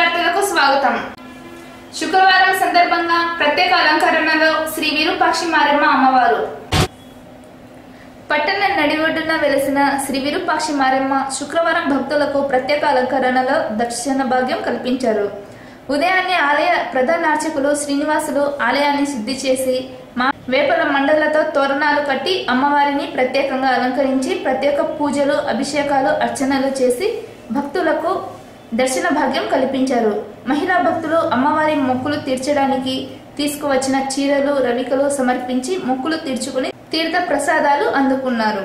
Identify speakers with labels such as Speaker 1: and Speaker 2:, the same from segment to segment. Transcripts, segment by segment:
Speaker 1: వార్తలకు స్వాగతం. శుక్రవారం సందర్భంగా ప్రత్యేక అలంకరణలో శ్రీ విరూపాక్షి మారెమ్మ అమ్మవారు. పట్టణ నడిఒడ్డున వెలిసిన శ్రీ విరూపాక్షి మారెమ్మ శుక్రవారం భక్తులకు ప్రత్యేక అలంకరణలో దర్శన భాగ్యం కల్పించారు. ఉదయాన్నే ఆలయ ప్రధాన అర్చకులు శ్రీనివాసులు ఆలయాన్ని శుద్ధి చేసి వేపల మండలతో తోరణాలు కట్టి అమ్మవారిని ప్రత్యేకంగా అలంకరించి ప్రత్యేక పూజలు, అభిషేకాలు, అర్చనలు చేసి భక్తులకు దర్శన భాగ్యం కల్పించారు. మహిళా భక్తులు అమ్మవారి మొక్కులు తీర్చడానికి తీసుకువచ్చిన చీరలు, రవికలు సమర్పించి మొక్కులు తీర్చుకుని తీర్థ ప్రసాదాలు అందుకున్నారు.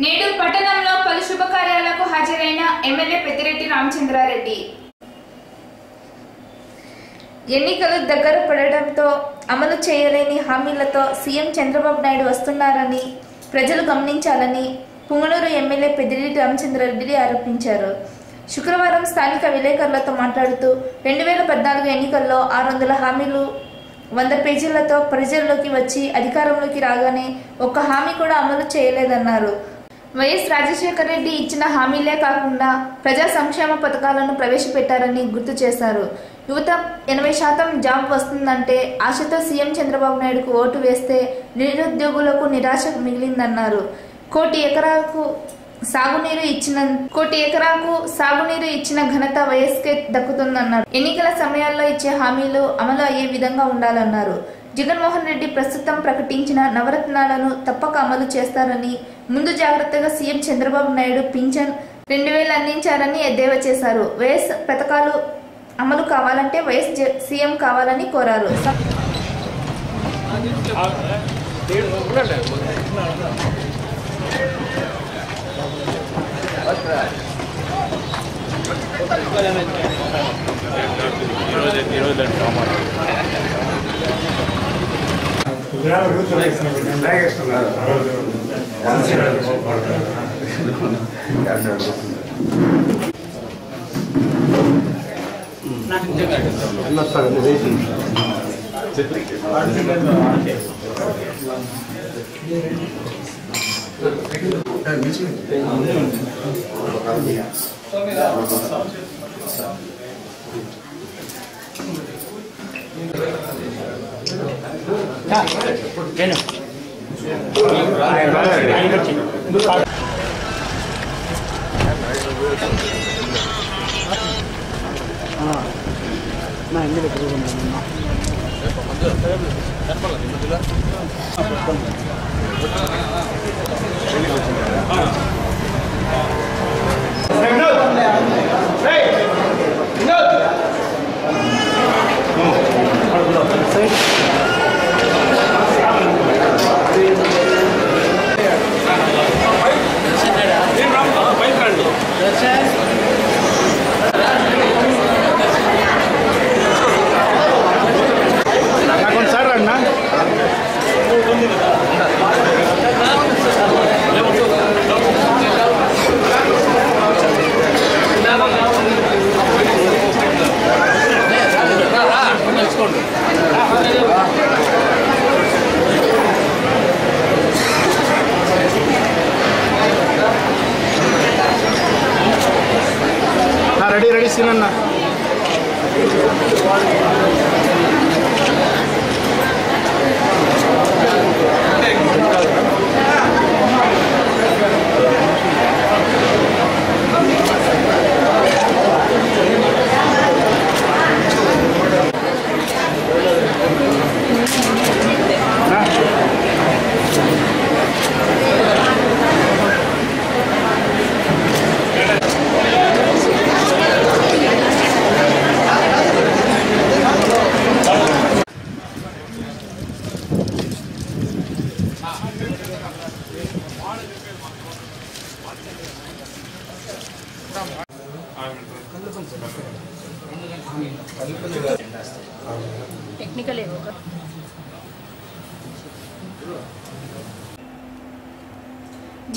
Speaker 1: నేడు పట్టణంలో పలు శుభకార్యాలకు హాజరైన ఎమ్మెల్యే పెద్దిరెడ్డి రామచంద్రారెడ్డి. ఎన్నికలు దగ్గర పడడంతో అమలు చేయలేని హామీలతో సీఎం చంద్రబాబు నాయుడు వస్తున్నారని ప్రజలు గమనించాలని పుంగనూరు ఎమ్మెల్యే పెద్దిరెడ్డి రామచంద్రారెడ్డి ఆరోపించారు. శుక్రవారం స్థానిక విలేకరులతో మాట్లాడుతూ 2014 ఎన్నికల్లో 600 హామీలు 100 పేజీలతో ప్రజల్లోకి వచ్చి అధికారంలోకి రాగానే ఒక్క హామీ కూడా అమలు చేయలేదన్నారు. వైఎస్ రాజశేఖర రెడ్డి ఇచ్చిన హామీలే కాకుండా ప్రజా సంక్షేమ పథకాలను ప్రవేశపెట్టారని గుర్తు చేశారు. యువత 80% జాబ్ వస్తుందంటే ఆశతో సీఎం చంద్రబాబు నాయుడుకు ఓటు వేస్తే నిరుద్యోగులకు నిరాశ మిగిలిందన్నారు. 1 ఎకరాకు సాగునీరు ఇచ్చిన ఘనత వైఎస్కే దక్కుతుందన్నారు. ఎన్నికల సమయాల్లో ఇచ్చే హామీలు అమలు అయ్యే విధంగా ఉండాలన్నారు. జగన్మోహన్ రెడ్డి ప్రస్తుతం ప్రకటించిన నవరత్నాలను తప్పక అమలు చేస్తారని, ముందు జాగ్రత్తగా సీఎం చంద్రబాబు నాయుడు పింఛన్ 2000 అందించారని ఎద్దేవా చేశారు. వైఎస్ పథకాలు అమలు కావాలంటే వైఎస్ సీఎం కావాలని కోరారు.
Speaker 2: రెడీ సీనన్నా.
Speaker 3: టెక్నికల్ ఏవో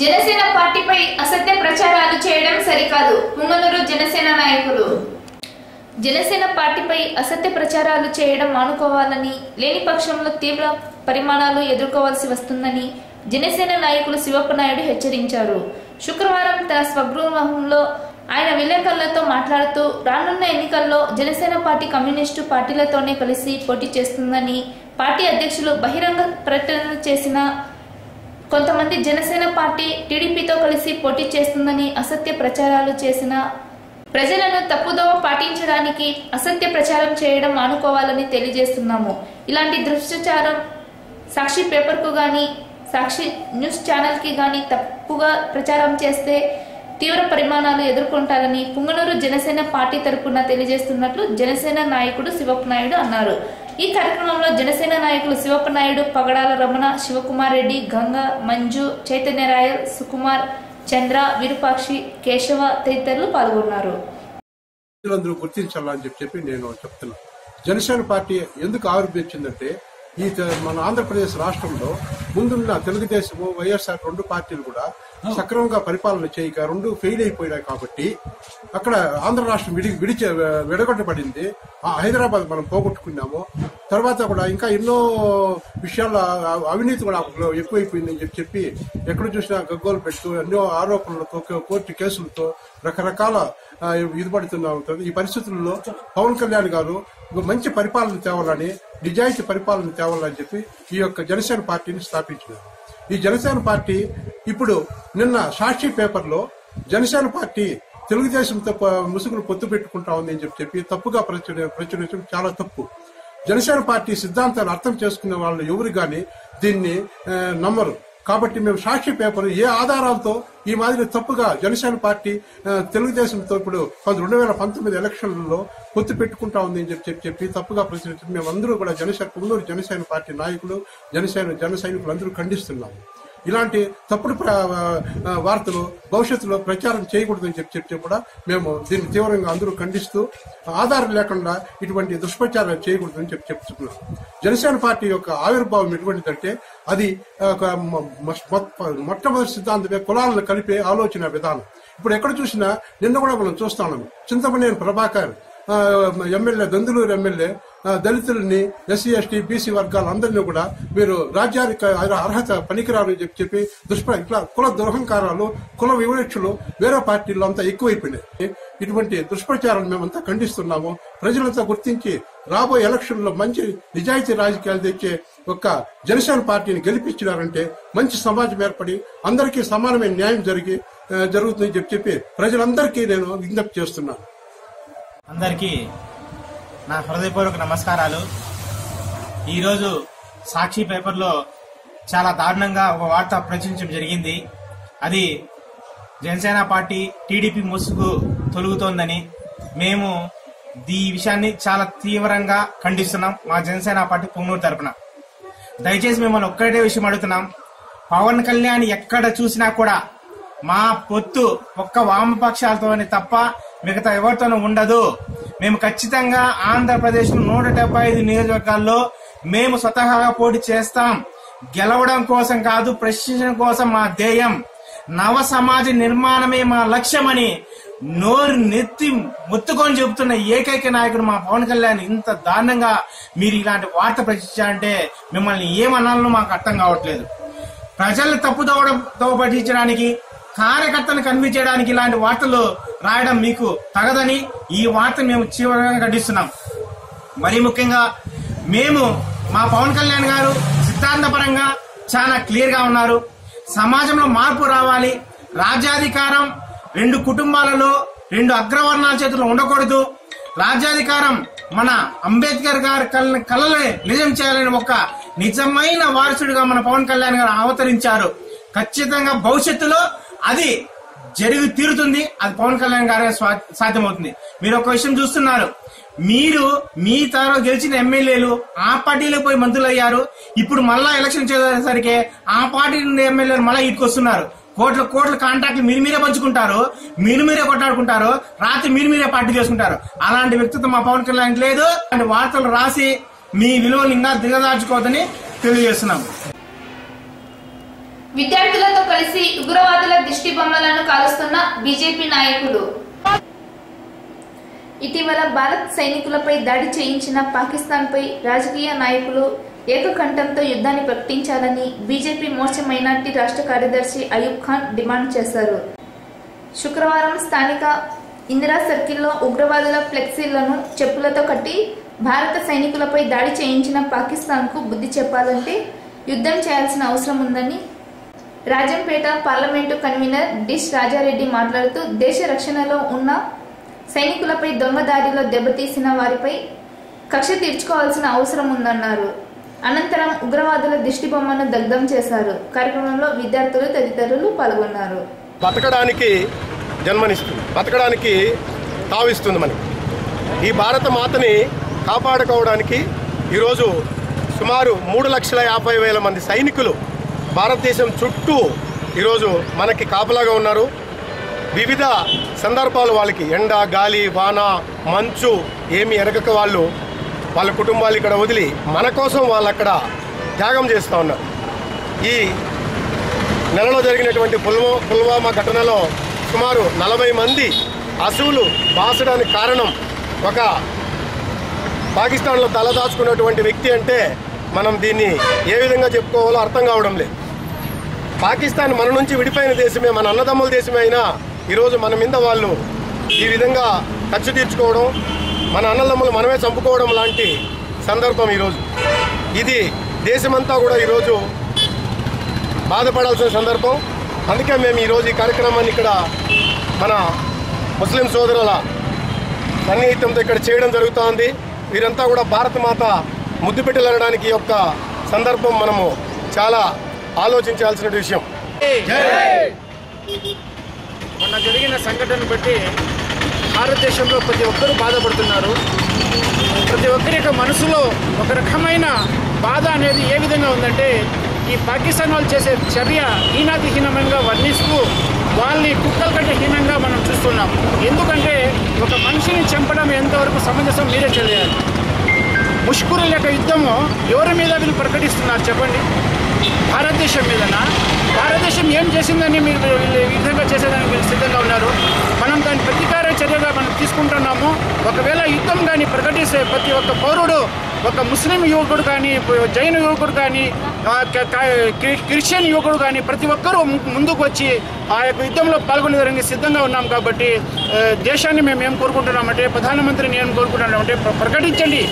Speaker 1: జనసేన పార్టీపై అసత్య ప్రచారాలు చేయడం సరికాదు. పుంగనూరు జనసేన నాయకులు జనసేన పార్టీపై అసత్య ప్రచారాలు చేయడం మానుకోవాలని, లేని పక్షంలో తీవ్ర పరిమాణాలు ఎదుర్కోవాల్సి వస్తుందని జనసేన నాయకులు శివప్ప నాయుడు హెచ్చరించారు. శుక్రవారం తన స్వగృహంలో ఆయన విలేకరులతో మాట్లాడుతూ రానున్న ఎన్నికల్లో జనసేన పార్టీ కమ్యూనిస్టు పార్టీలతోనే కలిసి పోటీ చేస్తుందని, పార్టీ అధ్యక్షులు బహిరంగ ప్రకటన చేసిన కొంతమంది జనసేన పార్టీ టీడీపీతో కలిసి పోటీ చేస్తుందని అసత్య ప్రచారాలు చేసిన ప్రజలను తప్పుదోవ పాటించడానికి అసత్య ప్రచారం చేయడం మానుకోవాలని తెలియజేస్తున్నాము. ఇలాంటి దుష్ప్రచారం సాక్షి పేపర్కు గాని, సాక్షి న్యూస్ ఛానల్కి గాని తప్పుగా ప్రచారం చేస్తే తీవ్ర పరిమాణాలు ఎదుర్కొంటారని పుంగనూరు జనసేన పార్టీ తరపున తెలియజేస్తున్నట్లు జనసేన నాయకుడు శివప్ప నాయుడు అన్నారు. ఈ కార్యక్రమంలో జనసేన నాయకులు శివప్ప నాయుడు, పగడాల రమణ, శివకుమార్ రెడ్డి, గంగ, మంజు, చైతన్యరాయల్, సుకుమార్, చంద్ర, విరూపాక్షి, కేశవ తదితరులు పాల్గొన్నారు.
Speaker 4: అందరూ గుర్తించాలని చెప్పి నేను చెప్తున్నా. జనసేన పార్టీ ఎందుకు ఆవిర్భవించిందంటే ఈ మన ఆంధ్రప్రదేశ్ రాష్ట్రంలో ముందున్న తెలుగుదేశము, వైఎస్ఆర్ రెండు పార్టీలు కూడా సక్రమంగా పరిపాలన చేయక రెండు ఫెయిల్ అయిపోయినాయి. కాబట్టి అక్కడ ఆంధ్ర రాష్ట్రం విడగొట్టబడింది. హైదరాబాద్ మనం పోగొట్టుకున్నాము. తర్వాత కూడా ఇంకా ఎన్నో విషయాల అవినీతి కూడా ఎక్కువైపోయిందని చెప్పి ఎక్కడ చూసినా గగ్గోలు పెడుతూ ఎన్నో ఆరోపణలతో, కోర్టు కేసులతో రకరకాల ఇది పడుతున్నా ఉంటుంది. ఈ పరిస్థితుల్లో పవన్ కళ్యాణ్ గారు మంచి పరిపాలన తేవాలని, నిజాయితీ పరిపాలన తేవాలని చెప్పి ఈ యొక్క జనసేన పార్టీని స్థాపించినారు. ఈ జనసేన పార్టీ ఇప్పుడు నిన్న సాక్షి పేపర్లో జనసేన పార్టీ తెలుగుదేశంతో ముసుగులు పొత్తు పెట్టుకుంటా ఉంది అని చెప్పి తప్పుగా ప్రచురించడం చాలా తప్పు. జనసేన పార్టీ సిద్ధాంతాన్ని అర్థం చేసుకునే వాళ్ళు ఎవరు గాని దీన్ని నమ్మరు. కాబట్టి మేము సాక్షి పేపర్ ఏ ఆధారాలతో ఈ మాదిరి తప్పుగా జనసేన పార్టీ తెలుగుదేశంతో ఇప్పుడు 2019 ఎలక్షన్లలో పొత్తు పెట్టుకుంటా ఉంది అని చెప్పి తప్పుగా ప్రచురించడం మేమందరూ కూడా పుంగనూరు జనసేన పార్టీ నాయకులు, జన సైనికులు అందరూ ఖండిస్తున్నాము. ఇలాంటి తప్పుడు వార్తలు భవిష్యత్తులో ప్రచారం చేయకూడదని చెప్పి కూడా మేము దీన్ని తీవ్రంగా అందరూ ఖండిస్తూ ఆధారం లేకుండా ఇటువంటి దుష్ప్రచారం చేయకూడదని చెప్తున్నాం. జనసేన పార్టీ యొక్క ఆవిర్భావం ఎటువంటిదంటే అది మొట్టమొదటి సిద్ధాంతమే కులాలను కలిపే ఆలోచన విధానం. ఇప్పుడు ఎక్కడ చూసినా నిన్న కూడా మనం చూస్తా ఉన్నాము. చింతమనేని ప్రభాకర్ ఎమ్మెల్యే, దందులూరు ఎమ్మెల్యే దళితులని, ఎస్సీ ఎస్టీ బీసీ వర్గాలందరినీ కూడా మీరు రాజ్యానికి అర్హత పనికిరారు చెప్పి ఇట్లా కుల దురహంకారాలు, కుల వివక్షలు వేరే పార్టీల్లో అంతా ఎక్కువైపోయినాయి. ఇటువంటి దుష్ప్రచారాలు మేమంతా ఖండిస్తున్నాము. ప్రజలంతా గుర్తించి రాబోయే ఎలక్షన్ లో మంచి నిజాయితీ రాజకీయాలు తెచ్చే ఒక జనసేన పార్టీని గెలిపించినారంటే మంచి సమాజం ఏర్పడి అందరికీ సమానమైన న్యాయం జరుగుతుందని చెప్పి ప్రజలందరికీ నేను విజ్ఞప్తి చేస్తున్నాను.
Speaker 5: అందరికీ నా హృదయపూర్వక నమస్కారాలు. ఈరోజు సాక్షి పేపర్లో చాలా దారుణంగా ఒక వార్త ప్రచురించడం జరిగింది. అది జనసేన పార్టీ టీడీపీ ముసుగు తొలుగుతోందని మేము ఈ విషయాన్ని చాలా తీవ్రంగా ఖండిస్తున్నాం. మా జనసేన పార్టీ పుంగనూరు తరపున దయచేసి మిమ్మల్ని ఒక్కటే విషయం అడుగుతున్నాం. పవన్ కళ్యాణ్ ఎక్కడ చూసినా కూడా మా పొత్తు ఒక్క వామపక్షాలతోనే తప్ప మిగతా ఎవరితోనూ ఉండదు. మేము ఖచ్చితంగా ఆంధ్రప్రదేశ్ 175 నియోజకవర్గాల్లో మేము స్వతహాగా పోటీ చేస్తాం. గెలవడం కోసం కాదు, ప్రశ్నించడం కోసం మా ధ్యేయం. నవ సమాజ నిర్మాణమే మా లక్ష్యమని నోరు నెత్తి మొత్తుకొని చెబుతున్న ఏకైక నాయకుడు మా పవన్ కళ్యాణ్ ఇంత దారుణంగా మీరు ఇలాంటి వార్త ప్రచురించాలంటే మిమ్మల్ని ఏమనాలో మాకు అర్థం కావట్లేదు. ప్రజలను తప్పుదోవ పట్టించడానికి, కార్యకర్తలను కనిపించడానికి ఇలాంటి వార్తలు రాయడం మీకు తగదని ఈ వార్తను మేము తీవ్రంగా ఖండిస్తున్నాం. మరీ ముఖ్యంగా మేము మా పవన్ కళ్యాణ్ గారు సిద్ధాంతపరంగా చాలా క్లియర్ గా ఉన్నారు. సమాజంలో మార్పు రావాలి. రాజ్యాధికారం 2 కుటుంబాలలో 2 అగ్రవర్ణాల చేతుల్లో ఉండకూడదు. రాజ్యాధికారం మన అంబేద్కర్ గారి కళలే నిజం చేయాలని ఒక నిజమైన వారసుడిగా మన పవన్ కళ్యాణ్ గారు అవతరించారు. ఖచ్చితంగా భవిష్యత్తులో అది జరిగి తీరుతుంది. అది పవన్ కళ్యాణ్ గారే సాధ్యమవుతుంది. మీరు ఒక విషయం చూస్తున్నారు. మీరు మీ తరలో గెలిచిన ఎమ్మెల్యేలు ఆ పార్టీలో పోయి మంత్రులు అయ్యారు. ఇప్పుడు మళ్ళా ఎలక్షన్ చేసేసరికి ఆ పార్టీ నుండి ఎమ్మెల్యేలు మళ్ళా ఇటుకొస్తున్నారు. కోట్ల కోట్ల కాంట్రాక్ట్లు మీరే పంచుకుంటారు, మీరే కొట్టాడుకుంటారు, రాత్రి మీరే పార్టీ చేసుకుంటారు. అలాంటి వ్యక్తిత్వం మా పవన్ కళ్యాణ్ లేదు. అలాంటి వార్తలు రాసి మీ విలువలు ఇంకా దిగదార్చుకోవద్దని తెలియజేస్తున్నాం.
Speaker 1: విద్యార్థులతో కలిసి ఉగ్రవాదుల దిష్టి బొమ్మలను కాలుస్తున్న బీజేపీ నాయకుడు. ఇటీవల భారత్ సైనికులపై దాడి చేయించిన పాకిస్తాన్పై రాజకీయ నాయకులు ఏకకంఠంతో యుద్ధాన్ని ప్రకటించాలని బీజేపీ మోర్చా మైనార్టీ రాష్ట్ర కార్యదర్శి అయూబ్ ఖాన్ డిమాండ్ చేశారు. శుక్రవారం స్థానిక ఇందిరా సర్కిల్లో ఉగ్రవాదుల ఫ్లెక్సీలను చెప్పులతో కట్టి భారత సైనికులపై దాడి చేయించిన పాకిస్తాన్కు బుద్ధి చెప్పాలంటే యుద్ధం చేయాల్సిన అవసరం ఉందని Rajampet parliament convener dish Rajareddy మాట్లాడుతూ దేశ రక్షణలో ఉన్న సైనికులపై దొంగదాడిలో దెబ్బతీసిన వారిపై కక్ష తీర్చుకోవాల్సిన అవసరం ఉందన్నారు. అనంతరం ఉగ్రవాదుల దిష్టి బొమ్మను దగ్ధం చేశారు. కార్యక్రమంలో విద్యార్థులు తదితరులు పాల్గొన్నారు.
Speaker 3: బతకడానికి జన్మనిస్తుంది, బతకడానికి తావిస్తుంది. మనకి ఈ భారత మాతని కాపాడుకోవడానికి ఈరోజు సుమారు 3,50,000 మంది సైనికులు భారతదేశం చుట్టూ ఈరోజు మనకి కాపలాగా ఉన్నారు. వివిధ సందర్భాలు వాళ్ళకి ఎండ, గాలి, వాన, మంచు ఏమి ఎరగక వాళ్ళ కుటుంబాలు ఇక్కడ వదిలి మన కోసం వాళ్ళు అక్కడ త్యాగం చేస్తూ ఉన్నారు. ఈ నెలలో జరిగినటువంటి పుల్వామా ఘటనలో సుమారు 40 మంది అసువులు బాసడానికి కారణం ఒక పాకిస్తాన్లో తలదాచుకున్నటువంటి వ్యక్తి అంటే మనం దీన్ని ఏ విధంగా చెప్పుకోవాలో అర్థం కావడం లేదు. పాకిస్తాన్ మన నుంచి విడిపోయిన దేశమే, మన అన్నదమ్ముల దేశమే అయినా ఈరోజు మన మీద వాళ్ళు ఈ విధంగా ఖర్చు తీర్చుకోవడం, మన అన్నదమ్ములు మనమే చంపుకోవడం లాంటి సందర్భం ఈరోజు. ఇది దేశమంతా కూడా ఈరోజు బాధపడాల్సిన సందర్భం. అందుకే మేము ఈరోజు ఈ కార్యక్రమాన్ని ఇక్కడ మన ముస్లిం సోదరుల సన్నిహితంతో ఇక్కడ చేయడం జరుగుతోంది. వీరంతా కూడా భారత మాత ముద్దు పెట్టలనడానికి ఈ యొక్క సందర్భం మనము చాలా ఆలోచించాల్సిన విషయం.
Speaker 2: మొన్న జరిగిన సంఘటన బట్టి భారతదేశంలో ప్రతి ఒక్కరూ బాధపడుతున్నారు. ప్రతి ఒక్కరి యొక్క మనసులో ఒక రకమైన బాధ అనేది ఏ విధంగా ఉందంటే, ఈ పాకిస్తాన్ వాళ్ళు చేసే చర్య హీనాతిహీనంగా వర్ణిస్తూ వాళ్ళని కుక్కల కంటే హీనంగా మనం చూస్తున్నాం. ఎందుకంటే ఒక మనిషిని చంపడం ఎంతవరకు సమంజసం మీరే తెలియాలి. ముష్కరుల యొక్క యుద్ధము ఎవరి మీద వీళ్ళు ప్రకటిస్తున్నారు చెప్పండి? భారతదేశం మీదనా? భారతదేశం ఏం చేసిందని మీరు ఈ విధంగా చేసేదానికి మీరు సిద్ధంగా ఉన్నారు. మనం దాని ప్రతీకార చర్యగా మనం తీసుకుంటున్నాము. ఒకవేళ యుద్ధం కానీ ప్రకటిస్తే ప్రతి ఒక్క పౌరుడు, ఒక ముస్లిం యువకుడు కానీ, జైన యువకుడు కానీ, క్రిస్టియన్ యువకుడు కానీ ప్రతి ఒక్కరూ ముందుకు వచ్చి ఆ యొక్క యుద్ధంలో పాల్గొనేదానికి సిద్ధంగా ఉన్నాం. కాబట్టి దేశాన్ని మేము ఏం కోరుకుంటున్నామంటే, ప్రధానమంత్రిని ఏం కోరుకుంటున్నామంటే, ప్రకటించండి,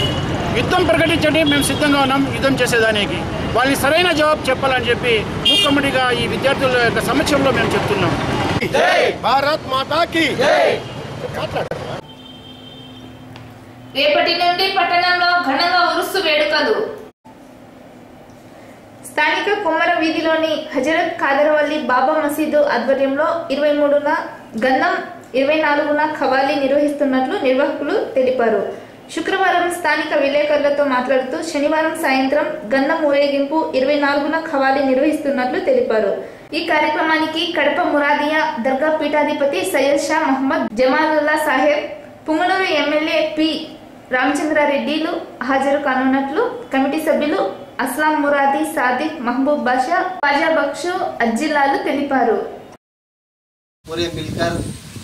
Speaker 2: యుద్ధం ప్రకటించండి, మేము సిద్ధంగా ఉన్నాం యుద్ధం చేసేదానికి. వాళ్ళని సరైన జవాబు చెప్పాలని చెప్పి ముఖ్యమంత్రిగా ఈ విద్యార్థుల యొక్క సమక్షంలో మేము చెప్తున్నాం.
Speaker 3: భారత్ మాతాకి
Speaker 1: రేపటి నుండి పట్టణంలో ఘనంగా ఉరుసు వేడుకలు. స్థానిక కొమ్మర వీధిలోని హజరత్ ఖాదర్వల్లి బాబా మసీదు ఆధ్వర్యంలో 23న గంధం, 24న ఖవాలీ నిర్వహిస్తున్నట్లు నిర్వాహకులు తెలిపారు. శుక్రవారం స్థానిక విలేకరులతో మాట్లాడుతూ శనివారం సాయంత్రం గంధం ఊరేగింపు, 24న ఖవాలీ నిర్వహిస్తున్నట్లు తెలిపారు. ఈ కార్యక్రమానికి కడప మురాదియా దర్గా పీఠాధిపతి సయ్యద్ షా మహమ్మద్ జమాలుల్లా సాహెబ్, పుంగనూరు ఎమ్మెల్యే పి రామచంద్రారెడ్డిలు హాజరు కానున్నట్లు కమిటీ సభ్యులు అస్లాం మురాది, సాదిక్, మహబూబ్ బాషా, ఖాజా బక్షు అజ్జిలాలు తెలిపారు.
Speaker 6: पूरे मिलकर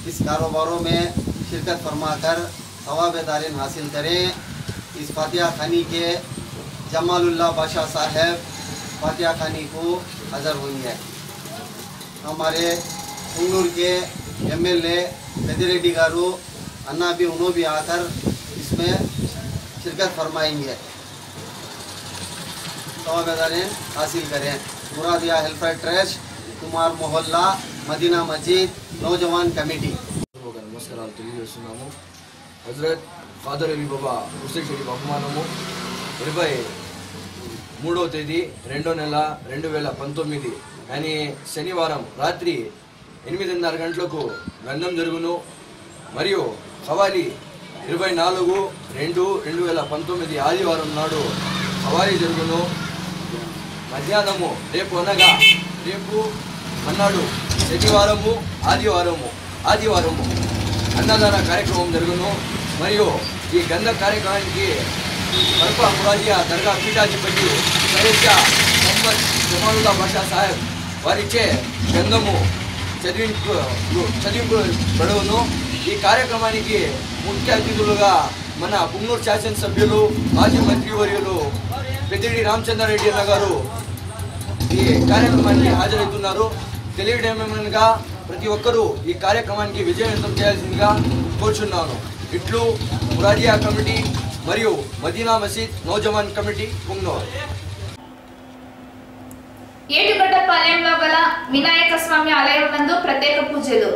Speaker 6: इस कारोबारों में शिरकत फरमाकर सवाबेदारीन हासिल करें। इस फातिहा खानी के जमालुल्लाह बादशाह साहब फातिहा खानी को हाज़र होंगे। हमारे पुंगनूर के एमएलए पेदिरेड्डी गारू अन्ना भी उन्हों भी आकर इसमें शिरकत फरमाएंगे, सवाबेदारीन हासिल करें। मुरादिया हेल्पर ट्रस्ट, कुमार मोहल्ला, మదీనా మస్జిద్, నౌజవాన్ కమిటీ.
Speaker 7: నమస్కారాలు తెలియజేస్తున్నాము. హజరత్ ఖాదర్ అలీ బాబా హుస్సేన్ షరీఫ్ బహుమానము 23వ తేదీ 2వ నెల 2019 అని శనివారం రాత్రి 8:30 గంటలకు గంధం జరుగును. మరియు ఖవాలీ 24/2/2019 ఆదివారం నాడు ఖవాలీ జరుగును. మధ్యాహ్నము రేపు అన్నాడు శనివారము ఆదివారము అన్నదాన కార్యక్రమం జరుగును. మరియు ఈ గంధ కార్యక్రమానికి కడప మురాజియా దర్గా పీఠాధిపతి సయ్యద్ మొహమ్మద్ జమాలుల్లా బాషా సాహెబ్ వారిచే గంధము చదివింపబడును. ఈ కార్యక్రమానికి ముఖ్య అతిథులుగా మన పుంగనూరు శాసనసభ్యులు మాజీ మంత్రివర్యులు పెద్దిరెడ్డి రామచంద్రారెడ్డి అన్న గారు ఈ కార్యక్రమానికి హాజరవుతున్నారు. తెలియడమేమనగా ప్రతి ఒక్కరూ ఈ కార్యక్రమానికి విజయవంతం చేయాల్సిందిగా కోరుచున్నాను. ఇట్లు మురాజియా కమిటీ మరియు మదీనా మసీద్ నౌజవాన్ కమిటీ పుంగనూరు.
Speaker 1: ఏటుగడ్డపాలెంలో గల వినాయక స్వామి ఆలయం నందు ప్రత్యేక పూజలు.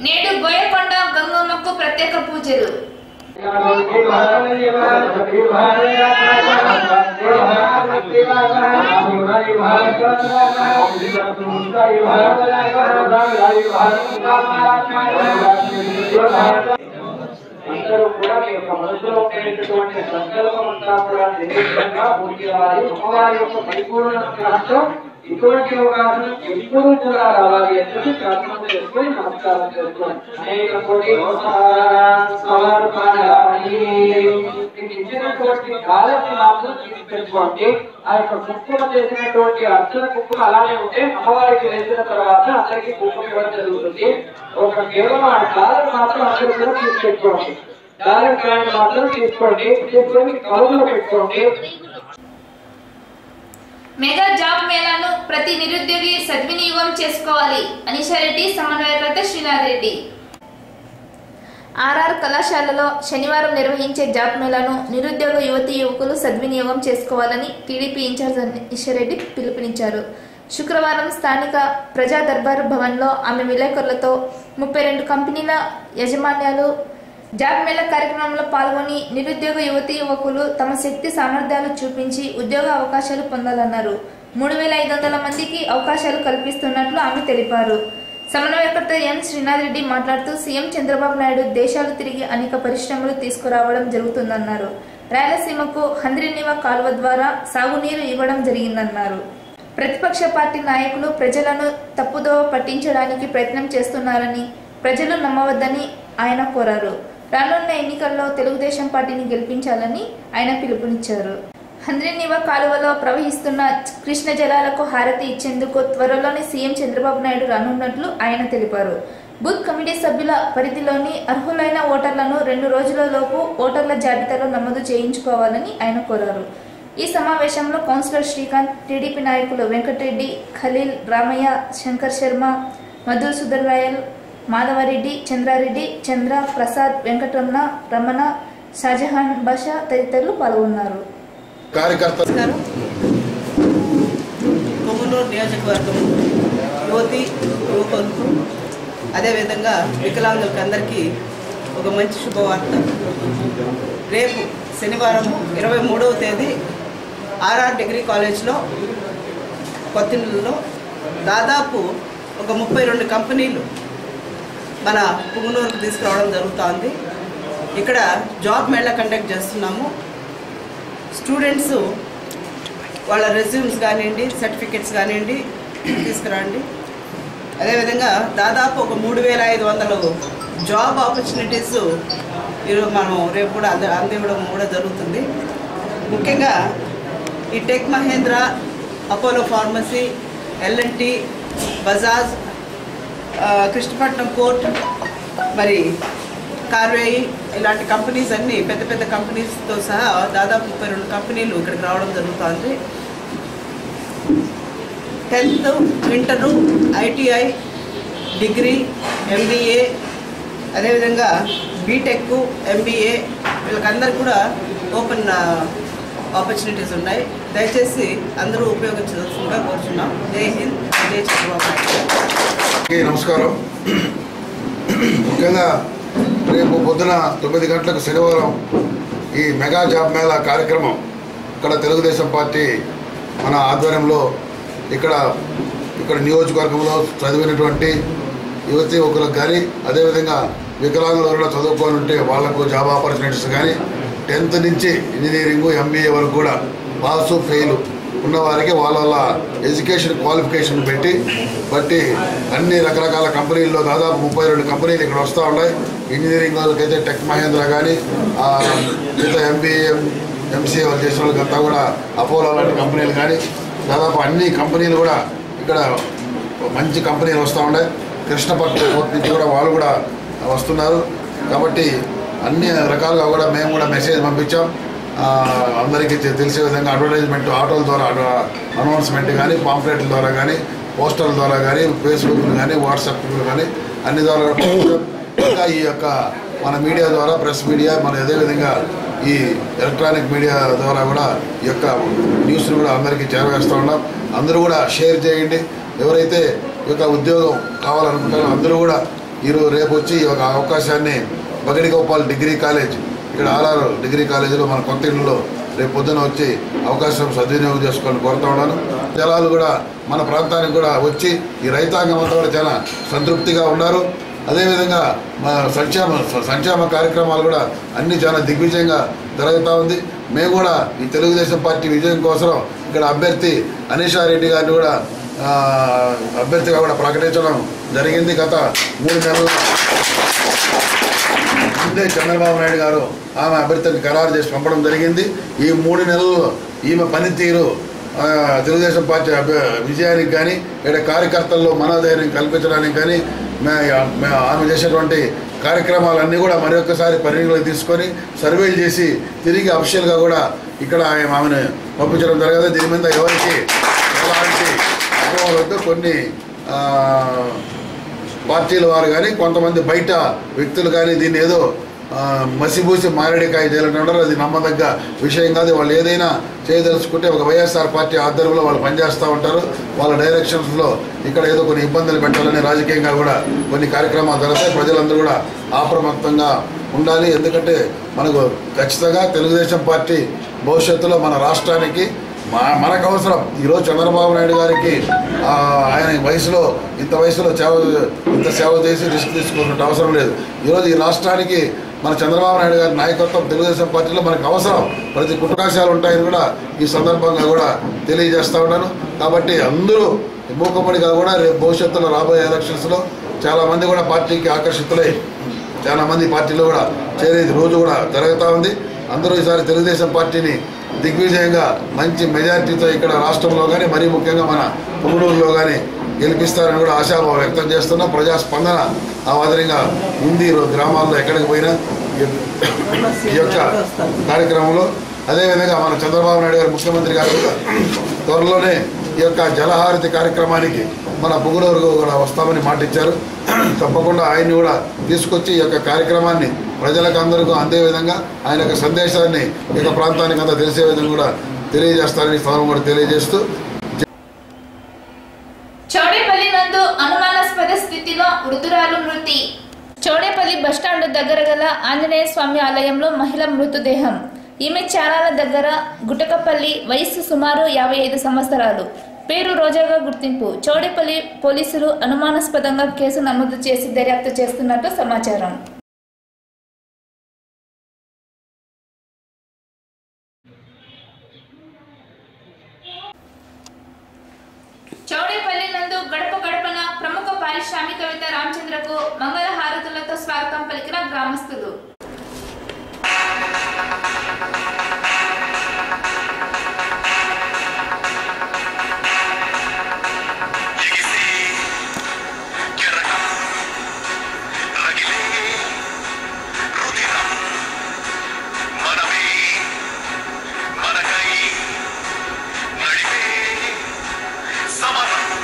Speaker 1: నేడు బోయకొండ గంగమ్మకు ప్రత్యేక పూజలు.
Speaker 8: అందరూ కూడా మీ యొక్క మనసులో ఉండేటటువంటి సంకల్పం అంతా కూడా నిర్దిష్టంగా పూర్తివారి అమ్మవారి యొక్క పరిపూర్ణ అనుగ్రహంతో ఇటువంటి అవగాహన ఎప్పుడూ కూడా రావాలి అని చెప్పి ప్రార్థన చేసుకొని నమస్కారం చేసుకోండి. అనేక కోటి ఇచ్చినటువంటి కాలని మాత్రం తీసుకెళ్ళిపోండి. ఆ యొక్క కుంకుమ చేసినటువంటి అర్చన కుంకుమ అలానే ఉంటే అమ్మవారికి వేసిన తర్వాత అందరికీ కుంకుమ ఇవ్వడం జరుగుతుంది. ఒక కేవలం ఆ కాలం మాత్రం అందరూ కూడా తీసుకెట్టుకోండి. కాలం కాయని మాత్రం తీసుకోండి, తీసుకొని కలుగులో పెట్టుకోండి.
Speaker 1: మెగా జాబ్ మేళాను ప్రతి నిరుద్యోగి సద్వినియోగం చేసుకోవాలి. అనిషారెడ్డి సమన్వయకర్త శ్రీనాథ్ రెడ్డి. ఆర్ఆర్ కళాశాలలో శనివారం నిర్వహించే జాబ్ మేళాను నిరుద్యోగ యువతీ యువకులు సద్వినియోగం చేసుకోవాలని టీడీపీ ఇన్ఛార్జ్ అనిషారెడ్డి పిలుపునిచ్చారు. శుక్రవారం స్థానిక ప్రజా దర్బార్ భవన్లో ఆమె విలేకరులతో 32 కంపెనీల యజమాన్యాలు జాబ్ మేళా కార్యక్రమంలో పాల్గొని నిరుద్యోగ యువతీ యువకులు తమ శక్తి సామర్థ్యాలు చూపించి ఉద్యోగ అవకాశాలు పొందాలన్నారు. 3500 మందికి అవకాశాలు కల్పిస్తున్నట్లు ఆమె తెలిపారు. సమన్వయకర్త ఎన్ శ్రీనాథ్ రెడ్డి మాట్లాడుతూ సీఎం చంద్రబాబు నాయుడు దేశాలు తిరిగి అనేక పరిశ్రమలు తీసుకురావడం జరుగుతుందన్నారు. రాయలసీమకు హంద్రీనివా కాలువ ద్వారా సాగునీరు ఇవ్వడం జరిగిందన్నారు. ప్రతిపక్ష పార్టీ నాయకులు ప్రజలను తప్పుదోవ పట్టించడానికి ప్రయత్నం చేస్తున్నారని ప్రజలు నమ్మవద్దని ఆయన కోరారు. రానున్న ఎన్నికల్లో తెలుగుదేశం పార్టీని గెలిపించాలని ఆయన పిలుపునిచ్చారు. హంద్రీనివా కాలువలో ప్రవహిస్తున్న కృష్ణ జలాలకు హారతి ఇచ్చేందుకు త్వరలోనే సీఎం చంద్రబాబు నాయుడు రానున్నట్లు ఆయన తెలిపారు. బూత్ కమిటీ సభ్యుల పరిధిలోని అర్హులైన ఓటర్లను 2 రోజులలోపు ఓటర్ల జాబితాలో నమోదు చేయించుకోవాలని ఆయన కోరారు. ఈ సమావేశంలో కౌన్సిలర్ శ్రీకాంత్, టీడీపీ నాయకులు వెంకటరెడ్డి, ఖలీల్, రామయ్య, శంకర్ శర్మ, మధుసూదన్ రాయల్, మాధవరెడ్డి, చంద్రారెడ్డి, చంద్ర, ప్రసాద్, వెంకటరమణ, రమణ, షాజహాన్ బాషా తదితరులు పాల్గొన్నారు.
Speaker 9: పొంగనూరు నియోజకవర్గం యువతి యువకులకు అదేవిధంగా వికలాంగులకు అందరికీ ఒక మంచి శుభవార్త. రేపు శనివారం 23వ తేదీ ఆర్ఆర్ డిగ్రీ కాలేజ్లో కొత్తిమూరులో దాదాపు ఒక 32 కంపెనీలు మన పుంగనూరుకు తీసుకురావడం జరుగుతుంది. ఇక్కడ జాబ్ మేళా కండక్ట్ చేస్తున్నాము. స్టూడెంట్స్ వాళ్ళ రెజ్యూమ్స్ కానివ్వండి, సర్టిఫికెట్స్ కానివ్వండి తీసుకురండి. అదేవిధంగా దాదాపు ఒక 3500 జాబ్ ఆపర్చునిటీస్ ఈరోజు మనం రేపు కూడా అందివ్వడం కూడా జరుగుతుంది. ముఖ్యంగా ఈ Tech Mahindra, Apollo Pharmacy, L and T, Bajaj, Krishnapatnam port, మరి కార్వేయి ఇలాంటి కంపెనీస్ అన్నీ పెద్ద పెద్ద కంపెనీస్తో సహా దాదాపు 32 కంపెనీలు ఇక్కడికి రావడం జరుగుతుంది. 10th inter, ITI, degree, MBA, అదేవిధంగా బీటెక్, MBA వీళ్ళకందరికీ కూడా ఓపెన్ ఆపర్చునిటీస్ ఉన్నాయి. దయచేసి అందరూ ఉపయోగించాల్సిందిగా కోరుచున్నాం. జై హింద్, జై చంద్రబాబు నాయుడు.
Speaker 10: నమస్కారం. ముఖ్యంగా రేపు పొద్దున 9 గంటలకు శనివారం ఈ మెగా జాబ్ మేళా కార్యక్రమం ఇక్కడ తెలుగుదేశం పార్టీ మన ఆధ్వర్యంలో ఇక్కడ నియోజకవర్గంలో చదివినటువంటి యువతి యువకులకు కానీ అదేవిధంగా వికలాంగులు ఎవరైనా చదువుకొని ఉంటే వాళ్లకు జాబ్ ఆపర్చునిటీస్ కానీ 10th నుంచి ఇంజనీరింగ్, MBA వరకు కూడా పాసు ఫెయిల్ ఉన్నవారికి వాళ్ళ ఎడ్యుకేషన్ క్వాలిఫికేషన్ బట్టి అన్ని రకరకాల కంపెనీల్లో దాదాపు 32 కంపెనీలు ఇక్కడ వస్తూ ఉన్నాయి. ఇంజనీరింగ్ వాళ్ళకైతే టెక్ మహేంద్ర కానీ మిగతా MBA, MCA వాళ్ళు చేసిన వాళ్ళకంతా కూడా అపోలో లాంటి కంపెనీలు కానీ దాదాపు అన్ని కంపెనీలు కూడా ఇక్కడ మంచి కంపెనీలు వస్తూ ఉన్నాయి. కృష్ణపట్నం కోర్టు నుంచి కూడా వాళ్ళు కూడా వస్తున్నారు. కాబట్టి అన్ని రకాలుగా కూడా మేము కూడా మెసేజ్ పంపించాం. అందరికీ తెలిసే విధంగా అడ్వర్టైజ్మెంట్ ఆటోల ద్వారా అనౌన్స్మెంట్ కానీ, పాంప్లెట్ల ద్వారా కానీ, పోస్టర్ల ద్వారా కానీ, ఫేస్బుక్లు కానీ, వాట్సాప్లు కానీ అన్ని ద్వారా ఇంకా ఈ యొక్క మన మీడియా ద్వారా, ప్రెస్ మీడియా, మన అదేవిధంగా ఈ ఎలక్ట్రానిక్ మీడియా ద్వారా కూడా ఈ యొక్క న్యూస్ని కూడా అందరికీ చేరవేస్తూ ఉన్నాం. అందరూ కూడా షేర్ చేయండి. ఎవరైతే ఈ యొక్క ఉద్యోగం కావాలనుకుంటారో అందరూ కూడా రేపు వచ్చి ఈ యొక్క అవకాశాన్ని బగడిగోపాల్ డిగ్రీ కాలేజ్, ఇక్కడ RR డిగ్రీ కాలేజీలో మన కొత్త ఇళ్ళలో రేపు పొద్దున వచ్చి అవకాశం సద్వినియోగం చేసుకొని కోరుతూ ఉన్నాను. జనాలు కూడా మన ప్రాంతానికి కూడా వచ్చి ఈ రైతాంగం అంతా కూడా చాలా సంతృప్తిగా ఉన్నారు. అదేవిధంగా మా సంక్షేమ కార్యక్రమాలు కూడా అన్నీ చాలా దిగ్విజయంగా జరుగుతూ ఉంది. మేము కూడా ఈ తెలుగుదేశం పార్టీ విజయం కోసం ఇక్కడ అభ్యర్థి అనీషా రెడ్డి గారిని కూడా అభ్యర్థిగా కూడా ప్రకటించడం జరిగింది. గత 3 నెలల ముందే చంద్రబాబు నాయుడు గారు ఆమె అభ్యర్థిని ఖరారు చేసి పంపడం జరిగింది. ఈ 3 నెలల్లో ఈమె పనితీరు తెలుగుదేశం పార్టీ విజయానికి కానీ ఇక్కడ కార్యకర్తల్లో మనోధైర్యం కల్పించడానికి కానీ ఆమె చేసేటువంటి కార్యక్రమాలన్నీ కూడా మరొకసారి పరిగణలోకి తీసుకొని సర్వేలు చేసి తిరిగి అఫీషియల్గా కూడా ఇక్కడ ఆమెను పంపించడం జరగదు. దీని మీద ఎవరికి ఎలాంటి అనుభవాలతో కొన్ని పార్టీల వారు కానీ కొంతమంది బయట వ్యక్తులు కానీ దీన్ని ఏదో మసిబూసి మారేడికాయ చేయాలంటారు. అది నమ్మదగ్గ విషయం కాదు. వాళ్ళు ఏదైనా చేయదలుచుకుంటే ఒక వైఎస్ఆర్ పార్టీ ఆధ్వర్యంలో వాళ్ళు పనిచేస్తూ ఉంటారు. వాళ్ళ డైరెక్షన్స్లో ఇక్కడ ఏదో కొన్ని ఇబ్బందులు పెట్టాలని రాజకీయంగా కూడా కొన్ని కార్యక్రమాలు జరుగుతాయి. ప్రజలందరూ కూడా అప్రమత్తంగా ఉండాలి. ఎందుకంటే మనకు ఖచ్చితంగా తెలుగుదేశం పార్టీ భవిష్యత్తులో మన రాష్ట్రానికి మనకు అవసరం. ఈరోజు చంద్రబాబు నాయుడు గారికి ఆయన ఇంత వయసులో ఇంత సేవ చేసి రిస్క్ తీసుకున్నట్టు అవసరం లేదు. ఈరోజు ఈ రాష్ట్రానికి మన చంద్రబాబు నాయుడు గారి నాయకత్వం తెలుగుదేశం పార్టీలో మనకు అవసరం. ప్రతి కుటుంబాలు ఉంటాయని కూడా ఈ సందర్భంగా కూడా తెలియజేస్తూ ఉన్నాను. కాబట్టి అందరూ మూకమ్మడిగా కూడా రేపు భవిష్యత్తులో రాబోయే ఎలక్షన్స్లో చాలామంది కూడా పార్టీకి ఆకర్షితులై చాలామంది పార్టీలో కూడా చేరేది రోజు కూడా జరుగుతూ ఉంది. అందరూ ఈసారి తెలుగుదేశం పార్టీని దిగ్విజయంగా మంచి మెజారిటీతో ఇక్కడ రాష్ట్రంలో కానీ మరీ ముఖ్యంగా మన పుంగనూరులో కానీ గెలిపిస్తారని కూడా ఆశాభావం వ్యక్తం చేస్తున్నాం. ప్రజాస్పందన ఆ మాదిరిగా ఉంది గ్రామాల్లో ఎక్కడికి పోయినా ఈ యొక్క కార్యక్రమంలో. అదేవిధంగా మన చంద్రబాబు నాయుడు గారు ముఖ్యమంత్రి గారు త్వరలోనే ఈ యొక్క జలహారతి కార్యక్రమానికి మన పుంగనూరుకు కూడా వస్తామని మాట ఇచ్చారు. తప్పకుండా ఆయన్ని కూడా తీసుకొచ్చి ఈ యొక్క కార్యక్రమాన్ని ప్రజలకు అందరికీ అందే విధంగా ఆయన యొక్క సందేశాన్ని ఈ యొక్క ప్రాంతానికి అంతా తెలిసే విధంగా కూడా తెలియజేస్తారని స్థానం కూడా తెలియజేస్తూ
Speaker 1: చౌడేపల్లి నందు అనుమానాస్పద స్థితిలో వృద్ధురాలు మృతి. చౌడేపల్లి బస్టాండ్ దగ్గర గల ఆంజనేయ స్వామి ఆలయంలో మహిళ మృతదేహం. ఈమె చారాల దగ్గర గుటకపల్లి, వయస్సు సుమారు 55 సంవత్సరాలు, పేరు రోజాగా గుర్తింపు. చౌడేపల్లి పోలీసులు అనుమానాస్పదంగా కేసు నమోదు చేసి దర్యాప్తు చేస్తున్నట్టు సమాచారం. చౌడేపల్లి నందు గడప గడపన ప్రముఖ పారిశ్రామికవేత్త రామచంద్రకు మంగళ హారతులతో స్వాగతం పలికిన గ్రామస్తులు.
Speaker 11: Samara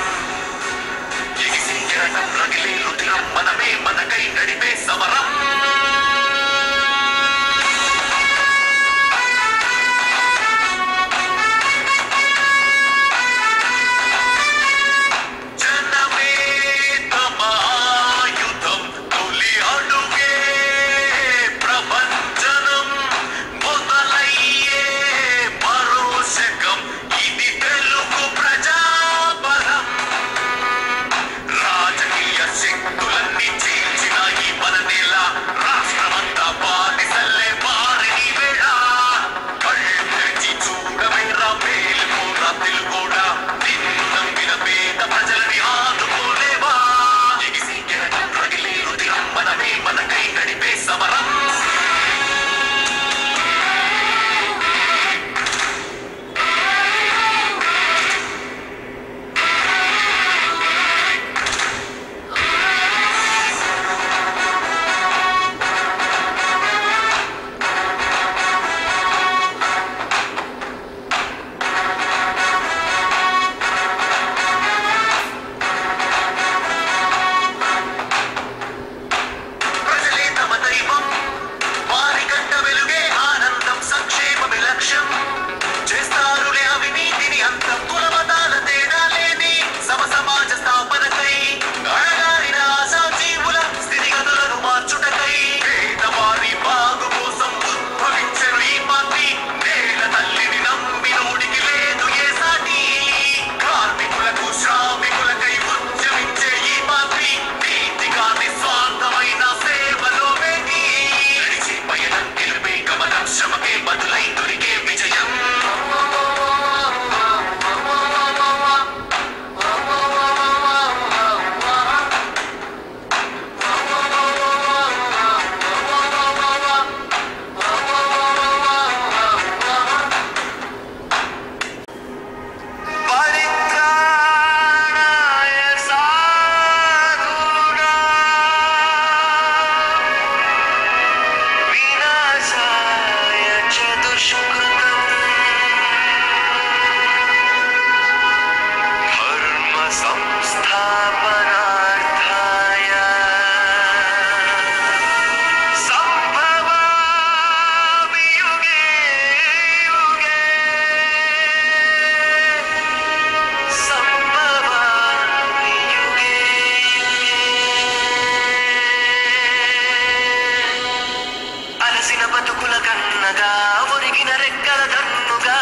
Speaker 11: కన్నగా ఒరిగిన రెక్కల దన్నుగా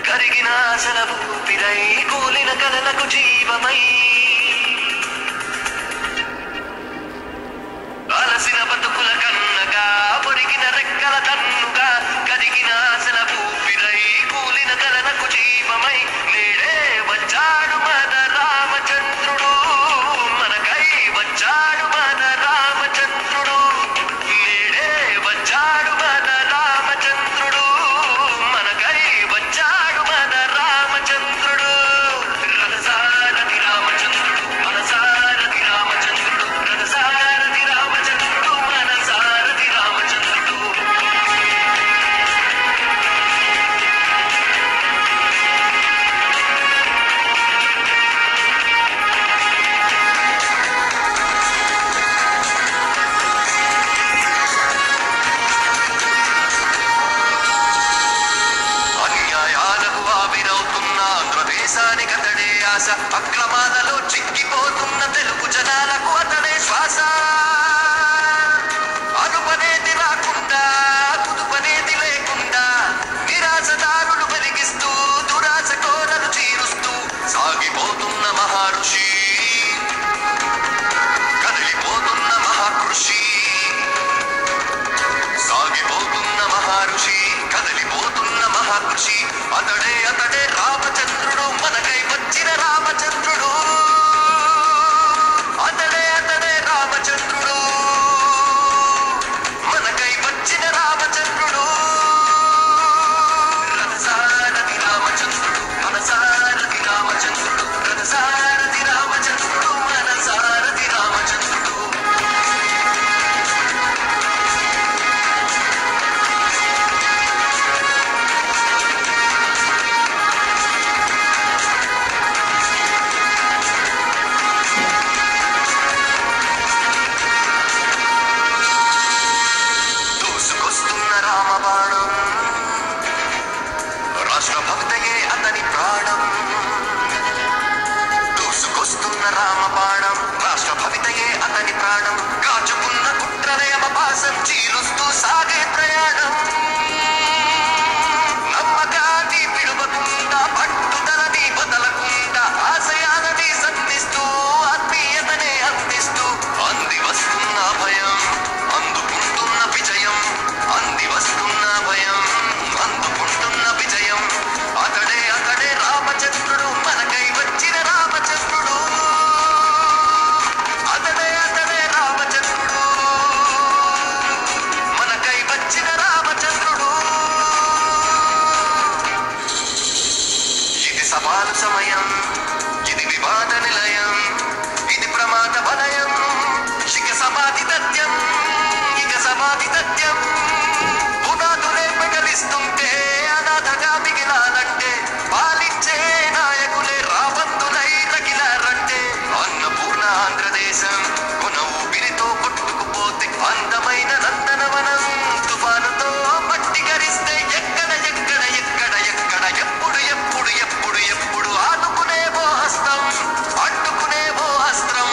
Speaker 11: కరిగిన ఆశల ఊపిరై కూలిన కలలకు జీవమై అలసిన బతుకుల కన్నగా ఒరిగిన రెక్కల దన్నుగా కరిగిన ఆశల ఊపిరై కూలిన కలలకు జీవమై నేడే వచ్చాడు మన రామచంద్రుడు మనకై వచ్చాడు మన రామచంద్రుడు నేడే వచ్చాడు మన రామచంద్రుడు మనకై వచ్చాడు మన రామచంద్రుడు రథసారథి రామచంద్రుడు మన సారథి రామచంద్రుడు రథసారథి రామచంద్రుడు మన సారథి రామచంద్రుడు అన్యాయాలకు ఆవిరవుతున్న ఆంధ్రదేశానికి అతడే ఆశ అక్రమాలలో చిక్కిపోతున్న తెలుగు జనాలకు అతడే శ్వాస అనుపనేది రాకుండా కుదుపనేది లేకుండా నిరాశదారులు వెలిగిస్తూ దురాశ కోరలు చీరుస్తూ సాగిపోతున్న మహర్షి కదిలిపోతున్న మహాకృషి సాగిపోతున్న మహర్షి కదిలిపోతున్న మహాకృషి అతడే అతడే రామచంద్రుడు మనకై వచ్చిన రామచంద్రుడు అతడే అతడే రామచంద్రుడు మనకై వచ్చిన రామచంద్రుడు రథసారథి రామచంద్రుడు మన సారథి రామచంద్రుడు రథసారథి రామచంద్రుడు మన సారథి రామచంద్రుడు దూసుకొస్తున్న రామబాణం రాష్ట్రభక్తయే అతని ప్రాణం దూసుకొస్తున్న రామబాణం రాష్ట్రభవితయే అతని ప్రాణం కాచుకున్న కుట్రనయమపాసం చీలుస్తూ సాగే ప్రయాణం నమ్మకాన్ని విడువకుండా పట్టుదలని వదలకుండా ఆశయాలని సంధిస్తూ ఆత్మీయతనే అందిస్తూ అంది వస్తున్న భయం అందుకుంటున్న విజయం అంది వస్తున్న భయం అందుకుంటున్న విజయం అతడే అతడే రామచంద్రుడు మనకై వచ్చిన రామచంద్రుడు అతడే అతడే రామచంద్రుడు మనకై వచ్చిన రామచంద్రుడు ఇది సవాలు సమయం ఇది వివాద నిలయం ఇది ప్రమాద వలయం ఇక సమాధి తథ్యం ఇక సమాధి తథ్యం పునాదులే పెగలిస్తుంటే అనాథగా మిగిలాలంటే పాలించే నాయకులే రాబందులై రగిలారంటే అన్నపూర్ణ ఆంధ్రదేశం కొన ఊపిరితో కొట్టుకుపోతే అందమైన నందనవనం తుఫానుతో మట్టి గరిస్తే ఎక్కడ ఎక్కడ ఎక్కడ ఎక్కడ ఎప్పుడు ఎప్పుడు ఎప్పుడు ఎప్పుడు ఆదుకునేవో హస్తం అడ్డుకునేవో అస్త్రం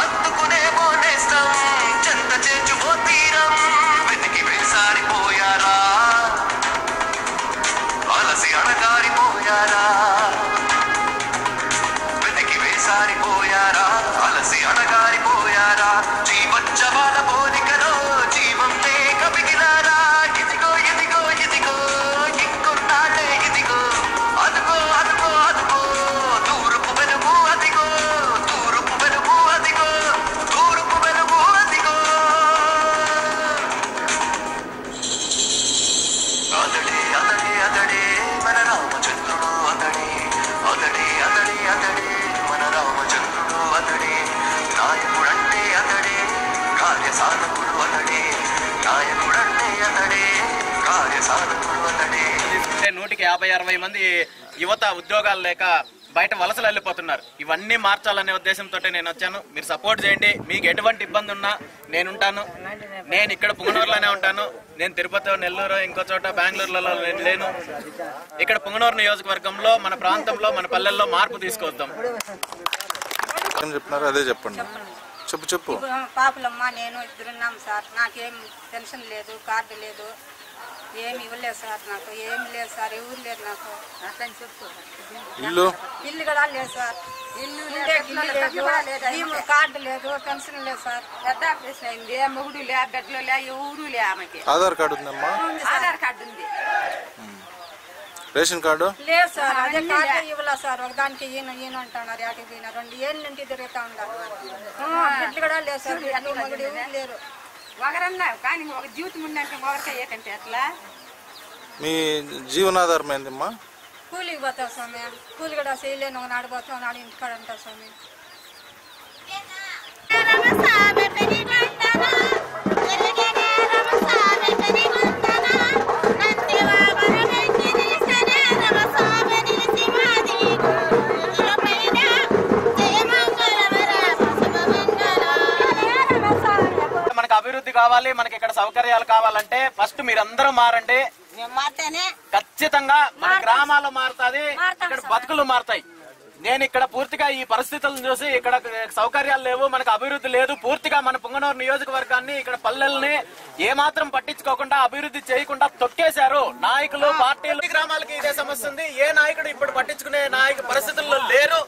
Speaker 11: అందుకునేవో నేస్తం చెంత చేర్చువో తీరం వెతికి వేసారిపోయారా అలసి అణగారిపోయారా వెతికి వేసారిపోయారా అలసి అణగారిపోయారా జీవోత్సవాల పోలికలో జీవం లేక మిగిలారా ఇదిగో ఇదిగో ఇదిగో ఇంకొన్నాళ్ళే ఇదిగో అదుగో అదుగో అదుగో తూర్పు వెలుగు అదిగో తూర్పు వెలుగు అదిగో తూర్పు వెలుగు అదిగో అతడే అతడే అతడే మన రామచంద్రుడు అతడే అతడే అతడే అతడే మన రామచంద్రుడు అతడే నాయకుడంటే అతడే కార్యసాధకుడు అతడే నాయకుడంటే అతడే కార్యసాధకుడు అతడే
Speaker 12: 150-60 మంది యువత ఉద్యోగాలు లేక బయట వలసలు వెళ్ళిపోతున్నారు. ఇవన్నీ మార్చాలనే ఉద్దేశంతో నేను వచ్చాను. మీరు సపోర్ట్ చేయండి. మీకు ఎటువంటి ఇబ్బంది ఉన్నా నేనుంటాను. నేను ఇక్కడ పుంగనూరులోనే ఉంటాను. నేను తిరుపతి, నెల్లూరు, ఇంకో చోట బెంగళూరులలో లేను. ఇక్కడ పుంగనూరు నియోజకవర్గంలో మన ప్రాంతంలో మన పల్లెల్లో మార్పు తీసుకొద్దాం.
Speaker 13: చెప్తున్నారు అదే చెప్పండి. చెప్పు.
Speaker 14: పాపలమ్మ నేను ఇద్దరున్నాం సార్. నాకేం పెన్షన్ లేదు, కార్డు లేదు, ఏమి ఇవ్వలేదు సార్. నాకు ఏమి లేదు సార్, ఎవరు లేదు నాకు. ఇల్లు కూడా లేదు సార్. ఇల్లు లేదు, కార్డు లేదు, పెన్షన్ లేదు సార్. పెద్ద ఆపరేషన్ అయింది. మొగుడు లే, బిడ్డలు లే, ఎవరు లే. ఆమెకి
Speaker 13: ఆధార్ కార్డు ఉందమ్మా?
Speaker 14: ఆధార్ కార్డు ఉంది.
Speaker 13: రేషన్ కార్డు
Speaker 14: లేదు సార్. అదే కార్డు ఇవ్వలే సార్. ఒకదానికి ఈయన అంటున్నారు, యాటికి పోయినా 2 ఏళ్ళ నుంచి తిరుగుతా ఉన్నారు. బిడ్డలు కూడా లేదు సార్. మొగుడు ఎవరు లేరు. ఒకరన్నా కానీ ఒక జీవితం ఉందంటే ఒకరికే ఏకంటే అట్లా.
Speaker 13: మీ జీవనాధారం ఏందమ్మా?
Speaker 14: కూలికి పోతావు స్వామి. కూలి కూడా చేయలేను. ఒకనాడు పోతావు, ఒకనాడు ఇంటికాడ ఉంటావు స్వామి.
Speaker 12: మనకు అభివృద్ధి కావాలి, మనకి ఇక్కడ సౌకర్యాలు కావాలంటే ఫస్ట్ మీరందరూ మారండి. ఖచ్చితంగా మన గ్రామాలు మారుతాది, ఇక్కడ బతుకులు మారుతాయి. నేను ఇక్కడ పూర్తిగా ఈ పరిస్థితులను చూసి ఇక్కడ సౌకర్యాలు లేవు, మనకు అభివృద్ధి లేదు. పూర్తిగా మన పుంగనూరు నియోజకవర్గాన్ని, ఇక్కడ పల్లెల్ని ఏమాత్రం పట్టించుకోకుండా అభివృద్ధి చేయకుండా తొక్కేశారు నాయకులు, పార్టీలు. గ్రామాలకి ఇదే సమస్య ఉంది. ఏ నాయకుడు ఇప్పుడు పట్టించుకునే పరిస్థితుల్లో లేరు.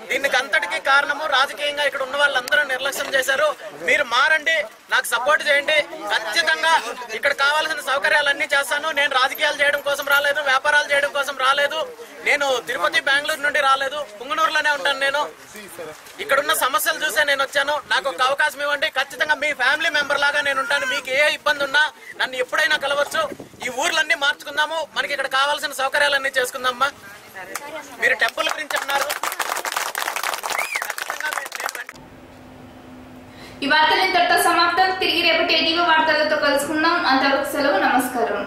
Speaker 12: దీనికి అంతటికీ కారణము రాజకీయంగా ఇక్కడ ఉన్న వాళ్ళందరూ నిర్లక్ష్యం చేశారు. మీరు మారండి, నాకు సపోర్ట్ చేయండి. ఖచ్చితంగా ఇక్కడ కావాల్సిన సౌకర్యాలన్నీ చేస్తాను. నేను రాజకీయాలు చేయడం కోసం రాలేదు, వ్యాపారాలు చేయడం కోసం రాలేదు. నేను తిరుపతి, బెంగళూరు నుండి రాలేదు, పుంగనూరులోనే ఉంటాను. నేను ఇక్కడున్న సమస్యలు చూసే నేను వచ్చాను. నాకు ఒక అవకాశం ఇవ్వండి. ఖచ్చితంగా మీ ఫ్యామిలీ మెంబర్ లాగా నేను ఉంటాను. మీకు ఏ ఇబ్బంది ఉన్నా నన్ను ఎప్పుడైనా కలవచ్చు. ఈ ఊర్లన్నీ మార్చుకుందాము, మనకి ఇక్కడ కావాల్సిన సౌకర్యాలన్నీ చేసుకుందామా. మీరు టెంపుల్ గురించి అన్నారు.
Speaker 1: ఈ వార్తలు ఇంతటితో సమాప్తం. తిరిగి రేపటి ఏటీవీ వార్తలతో కలుసుకుందాం. అంతవరకు సెలవు. నమస్కారం.